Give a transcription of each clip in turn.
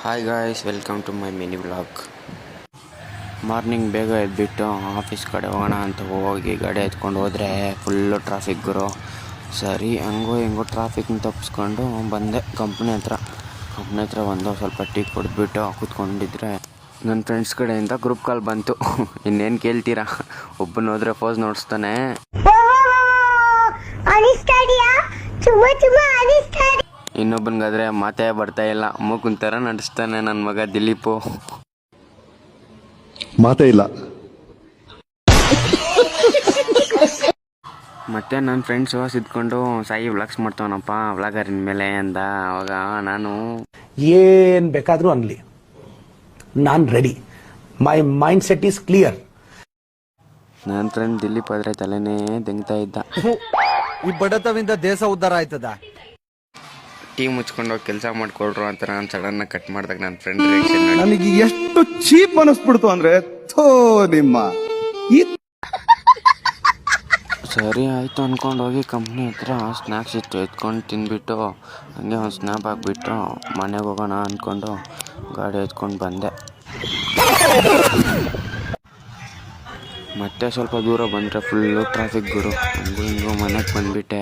Hi guys, welcome to my mini vlog. Morning ಬೇಗ ಎದ್ಬಿಟ್ಟು office ಕಡೆ ಹೋಗೋಣ ಅಂತ ಹೋಗಿ ಗಾಡಿ ಎತ್ಕೊಂಡು ಹೋದರೆ ಫುಲ್ಲು ಟ್ರಾಫಿಕ್ ಗುರು. ಸರಿ ಹೆಂಗೋ ಟ್ರಾಫಿಕ್ನ ತಪ್ಪಿಸ್ಕೊಂಡು ಬಂದೆ ಕಂಪ್ನಿ ಹತ್ರ ಬಂದು ಸ್ವಲ್ಪ ಟೀ ಕುಡಿದ್ಬಿಟ್ಟು ಕೂತ್ಕೊಂಡಿದ್ರೆ ನನ್ನ ಫ್ರೆಂಡ್ಸ್ ಕಡೆಯಿಂದ ಗ್ರೂಪ್ ಕಾಲ್ ಬಂತು. ಇನ್ನೇನು ಕೇಳ್ತೀರಾ, ಒಬ್ಬನ ಹೋದ್ರೆ ಪೋಸ್ ನೋಡಿಸ್ತಾನೆ, ಇನ್ನೊಬ್ಬನಿಗಾದ್ರೆ ಮಾತೇ ಬರ್ತಾ ಇಲ್ಲ, ಮೂಕುನ್ ಥರ ನಡೆಸ್ತಾನೆ ನನ್ನ ಮಗ ದಿಲೀಪು. ಮಾತೇ ಇಲ್ಲ. ಮತ್ತೆ ನನ್ನ ಫ್ರೆಂಡ್ಸು ಸಿದ್ಕೊಂಡು ಸಾಯಿ ವ್ಲಾಗ್ಸ್ ಮಾಡ್ತಾವನಪ್ಪ ವ್ಲಾಗರಿನ ಮೇಲೆ ಅಂದ. ಅವಾಗ ನಾನು ಏನ್ ಬೇಕಾದ್ರೂ ಅನ್ಲಿ, ನಾನ್ ready. My mind set is clear. ನನ್ನ ಫ್ರೆಂಡ್ ದಿಲೀಪ್ ಆದ್ರೆ ತಲೆನೇ ತೆಂಗ್ತಾ ಇದ್ದ. ಈ ಬಡತವಿಂದ ದೇಶ ಉದ್ಧಾರ ಆಯ್ತದ. ಟೀ ಮುಚ್ಕೊಂಡೋಗಿ ಕೆಲಸ ಮಾಡ್ಕೊಳ್ರು ಅಂತ ನಾನು ಸಡನ್ ಕಟ್ ಮಾಡಿದಾಗ ನನ್ನ ಫ್ರೆಂಡ್ ರಿಯಾಕ್ಷನ್ ನನಗೆ ಎಷ್ಟು ಚೀಪ್ ಅನಿಸ್ಬಿಡ್ತು ಅಂದ್ರೆ, ಥೋ ನಿಮ್ಮ ಸರಿ ಆಯಿತು ಅಂದ್ಕೊಂಡು ಹೋಗಿ ಕಂಪ್ನಿ ಹತ್ರ ಸ್ನ್ಯಾಕ್ಸ್ ಇತ್ತು ಎತ್ಕೊಂಡು ತಿಂದ್ಬಿಟ್ಟು ಹಂಗೆ ಒಂದು ಸ್ನ್ಯಾಪ್ ಹಾಕ್ಬಿಟ್ಟು ಮನೆಗೆ ಹೋಗೋಣ ಅಂದ್ಕೊಂಡು ಗಾಡಿ ಎತ್ಕೊಂಡು ಬಂದೆ. ಮತ್ತೆ ಸ್ವಲ್ಪ ದೂರ ಬಂದರೆ ಫುಲ್ಲು ಟ್ರಾಫಿಕ್ ಗುರು. ಹಿಂಗೂ ಮನೆಗೆ ಬಂದುಬಿಟ್ಟೆ.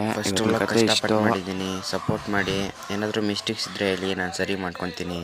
ಕತೆ ಇಷ್ಟ ಮಾಡಿದ್ದೀನಿ, ಸಪೋರ್ಟ್ ಮಾಡಿ. ಏನಾದರೂ ಮಿಸ್ಟೇಕ್ಸ್ ಇದ್ದರೆ ಹೇಳಿ, ನಾನು ಸರಿ ಮಾಡ್ಕೊತೀನಿ.